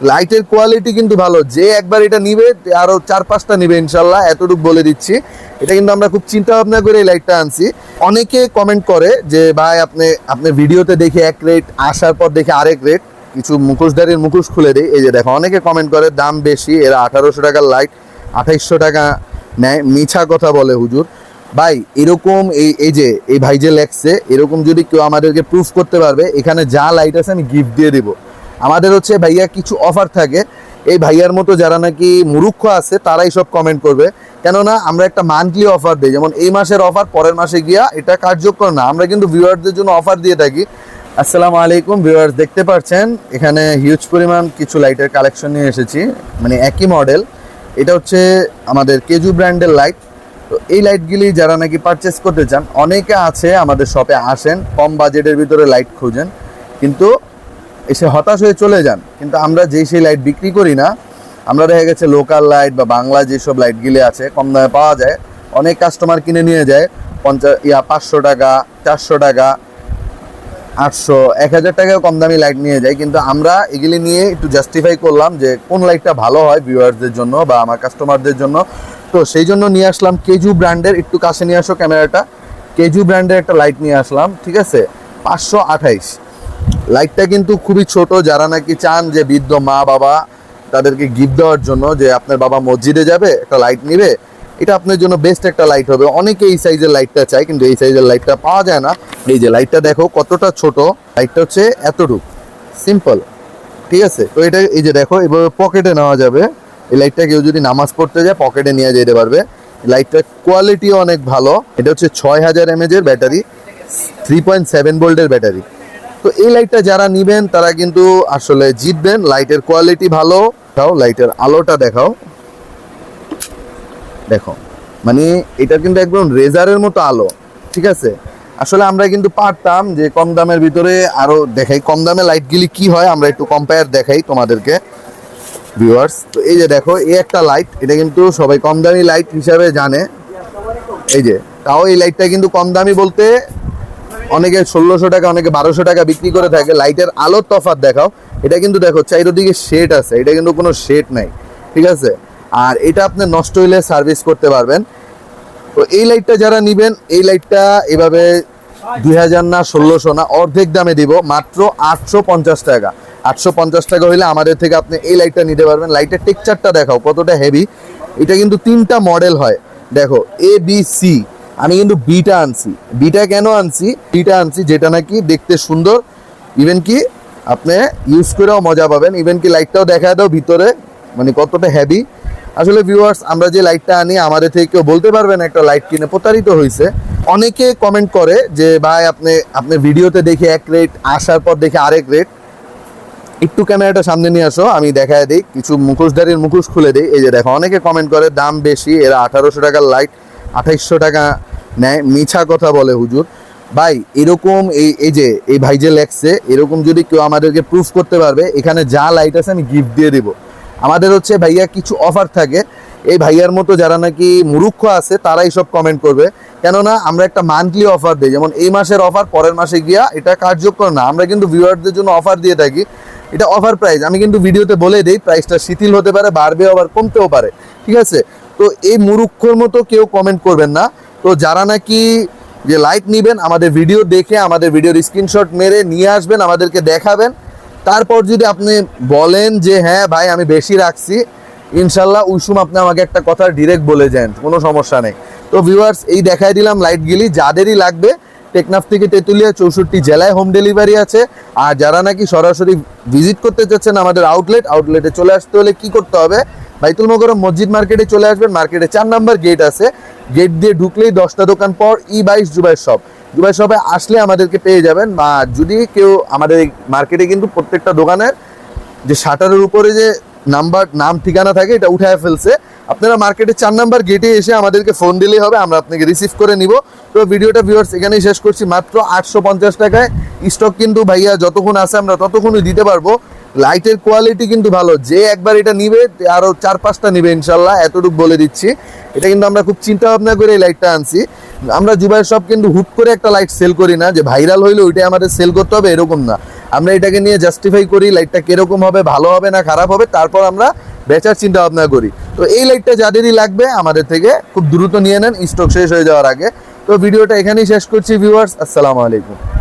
লাইটের কোয়ালিটি কিন্তু ভালো, যে একবার এটা নিবে আরো 4-5টা নিবে ইনশাল্লাহ, এতটুকু বলে দিচ্ছি। এটা কিন্তু আমরা খুব চিন্তা ভাবনা করে এই লাইটটা আনছি। অনেকে কমেন্ট করে যে ভাই আপনি ভিডিওতে দেখে এক রেট, আসার পর দেখে আরেক রেট। কিছু মুখোশধারীর মুখোশ খুলে দেয়, এই যে দেখো অনেকে কমেন্ট করে দাম বেশি, এরা 1800 টাকার লাইট 2800 টাকা নেয়, মিছা কথা বলে হুজুর। ভাই এরকম এই যে এই ভাই যে লেখছে, এরকম যদি কেউ আমাদেরকে প্রুফ করতে পারবে, এখানে যা লাইট আছে আমি গিফট দিয়ে দিব। আমাদের হচ্ছে ভাইয়া কিছু অফার থাকে, এই ভাইয়ার মতো যারা নাকি মুরুক্ষ আছে তারাই সব কমেন্ট করবে। কেননা আমরা একটা মান্থলি অফার দিই, যেমন এই মাসের অফার পরের মাসে গিয়া এটা কার্যকর না, আমরা কিন্তু ভিউয়ারদের জন্য অফার দিয়ে থাকি। আসসালামু আলাইকুম ভিউয়ার্স, দেখতে পাচ্ছেন এখানে হিউজ পরিমাণ কিছু লাইটের কালেকশন নিয়ে এসেছি, মানে একই মডেল। এটা হচ্ছে আমাদের কেজু ব্র্যান্ডের লাইট। তো এই লাইটগুলি যারা নাকি পারচেস করতে চান, অনেকে আছে আমাদের শপে আসেন, কম বাজেটের ভিতরে লাইট খোঁজেন, কিন্তু এসে হতাশ হয়ে চলে যান। কিন্তু আমরা সেই লাইট বিক্রি করি না, আমরা দেখা গেছে লোকাল লাইট বা বাংলা যেসব লাইটগুলি আছে কম দামে পাওয়া যায়, অনেক কাস্টমার কিনে নিয়ে যায় 500 টাকা, 400 টাকা, 800, 1000 টাকাও কম দামি লাইট নিয়ে যায়। কিন্তু আমরা এগুলি নিয়ে একটু জাস্টিফাই করলাম যে কোন লাইটটা ভালো হয় ভিউয়ার্সদের জন্য বা আমার কাস্টমারদের জন্য। তো সেই জন্য নিয়ে আসলাম কেজু ব্র্যান্ডের, একটু কাছে নিয়ে আসো ক্যামেরাটা, কেজু ব্র্যান্ডের একটা লাইট নিয়ে আসলাম, ঠিক আছে? 528 লাইটটা কিন্তু খুবই ছোট, যারা নাকি চান যে বৃদ্ধ মা বাবা তাদেরকে গিফট দেওয়ার জন্য, যে আপনার বাবা মসজিদে যাবে একটা লাইট নিবে, এটা আপনার জন্য বেস্ট একটা লাইট হবে। অনেকে এই সাইজের লাইটটা চায়, কিন্তু এই সাইজের লাইটটা পাওয়া যায় না। এই যে লাইটটা দেখো কতটা ছোট, লাইটটা হচ্ছে এতটুকু সিম্পল, ঠিক আছে? তো এটা এই যে দেখো এভাবে পকেটে নেওয়া যাবে, এই লাইটটা কেউ যদি নামাজ পড়তে যায় পকেটে নিয়ে যেতে পারবে। লাইটটার কোয়ালিটিও অনেক ভালো, এটা হচ্ছে 6000 mAh এর ব্যাটারি, 3.7 ভোল্টের ব্যাটারি। তো এই লাইটটা যারা নিবেন তারা কিন্তু আসলে জিতবেন, লাইটের কোয়ালিটি ভালো। লাইটের আলোটা দেখাও, দেখো মানে এটা কিন্তু একদম রেজারের মতো আলো, ঠিক আছে? আসলে আমরা কিন্তু পারতাম যে কম দামের ভিতরে আরো দেখাই, কম দামে লাইটগুলি কি হয় আমরা একটু কম্পেয়ার দেখাই তোমাদেরকে ভিউয়ার্স। তো এই যে দেখো এই একটা লাইট, এটা কিন্তু সবাই কম দামি লাইট হিসাবে জানে। এই যে তাও এই লাইটটা কিন্তু কম দামি বলতে অনেকে 1600 টাকা, অনেকে 1200 টাকা বিক্রি করে থাকে। লাইটের আলোর তফাৎ দেখাও, এটা কিন্তু দেখো চারিদিকে শেড আছে, এটা কিন্তু কোনো শেড নাই, ঠিক আছে? আর এটা আপনি নষ্ট হইলে সার্ভিস করতে পারবেন। তো এই লাইটটা যারা নিবেন, এই লাইটটা এভাবে 2000 না 1600 না, অর্ধেক দামে দিব, মাত্র 850 টাকা। 850 টাকা হইলে আমাদের থেকে আপনি এই লাইটটা নিতে পারবেন। লাইটের টেক্সচারটা দেখাও কতটা হেভি। এটা কিন্তু 3টা মডেল হয়, দেখো এ বি সি, আমি কিন্তু বিটা আনছি। বিটা কেন আনছি? বিটা আনছি যেটা নাকি দেখতে সুন্দর, ইভেন কি আপনি ইউজ করেও মজা পাবেন। ইভেন কি লাইটটাও দেখা দাও ভিতরে, মানে কতটা হেভি। আসলে ভিউয়ার্স, আমরা যে লাইটটা আনি আমাদের থেকে কেউ বলতে পারবেন একটা লাইট কিনে প্রতারিত হয়েছে। অনেকে কমেন্ট করে যে ভাই আপনি ভিডিওতে দেখে এক রেট, আসার পর দেখে আরেক রেট। একটু ক্যামেরাটা সামনে নিয়ে আসো, আমি দেখায় দিই, কিছু মুখোশধারীর মুখোশ খুলে দিই। এই যে দেখো অনেকে কমেন্ট করে দাম বেশি, এরা 1800 টাকার লাইট 2800 টাকা নেয়, মিছা কথা বলে হুজুর। ভাই এরকম এই যে এই ভাই যে লেখছে, এরকম যদি কেউ আমাদেরকে প্রুফ করতে পারবে, এখানে যা লাইট আছে আমি গিফট দিয়ে দিব। আমাদের হচ্ছে ভাইয়া কিছু অফার থাকে, এই ভাইয়ার মতো যারা নাকি মুরুক্ষ আছে তারাই সব কমেন্ট করবে। কেননা আমরা একটা মান্থলি অফার দিই, যেমন এই মাসের অফার পরের মাসে গিয়া এটা কার্যকর না, আমরা কিন্তু ভিউয়ারদের জন্য অফার দিয়ে থাকি। এটা অফার প্রাইস, আমি কিন্তু ভিডিওতে বলে দিই, প্রাইসটা শিথিল হতে পারে, বাড়বেও আবার কমতেও পারে, ঠিক আছে? তো এই মুরুক্ষর মতো কেউ কমেন্ট করবেন না। তো যারা নাকি যে লাইট নিবেন, আমাদের ভিডিও দেখে আমাদের ভিডিওর স্ক্রিনশট মেরে নিয়ে আসবেন, আমাদেরকে দেখাবেন। তারপর যদি আপনি বলেন যে হ্যাঁ ভাই আমি বেশি রাখছি, ইনশাল্লাহ ওই সময় আপনি আমাকে একটা কথা ডিরেক্ট বলে যান, কোনো সমস্যা নেই। তো ভিউয়ার্স, এই দেখাই দিলাম লাইটগুলি, যাদেরই লাগবে টেকনাফ থেকে তেঁতুলিয়া 64 জেলায় হোম ডেলিভারি আছে। আর যারা নাকি সরাসরি ভিজিট করতে চাচ্ছেন আমাদের আউটলেটে চলে আসতে হলে কি করতে হবে? বাইতুল মোকাররম মসজিদ মার্কেটে চলে আসবেন, মার্কেটে 4 নম্বর গেট আছে, গেট দিয়ে ঢুকলেই 10টা দোকান পর E22 জুবাইর শপ, জুবাইর শপে আসলে আমাদেরকে পেয়ে যাবেন। বা যদি কেউ আমাদের মার্কেটে কিন্তু প্রত্যেকটা দোকানের যে শাটারের উপরে যে নাম ঠিকানা থাকে এটা উঠায় ফেলছে, আপনারা মার্কেটে 4 নম্বর গেটে এসে আমাদেরকে ফোন দিলেই হবে, আমরা আপনাকে রিসিভ করে নিব। তো ভিডিওটা ভিউয়ার্স এখানেই শেষ করছি, মাত্র 850 টাকায়। স্টক কিন্তু ভাইয়া যতক্ষণ আছে আমরা ততক্ষণই দিতে পারবো। লাইটের কোয়ালিটি কিন্তু ভালো, যে একবার এটা নিবে আরো 4-5টা নিবে ইনশাল্লাহ, এতটুকু বলে দিচ্ছি। এটা কিন্তু আমরা খুব চিন্তা ভাবনা করে এই লাইটটা আনছি। আমরা জুবাইর শপ কিন্তু হুট করে একটা লাইট সেল করি না, যে ভাইরাল হইলে ওইটাই আমাদের সেল করতে হবে এরকম না। আমরা এটাকে নিয়ে জাস্টিফাই করি লাইটটা কিরকম হবে, ভালো হবে না খারাপ হবে, তারপর আমরা বেচার চিন্তা ভাবনা করি। তো এই লাইটটা যাদেরই লাগবে আমাদের থেকে খুব দ্রুত নিয়ে নেন, স্টক শেষ হয়ে যাওয়ার আগে। তো ভিডিওটা এখানেই শেষ করছি ভিউয়ার্স, আসসালামু আলাইকুম।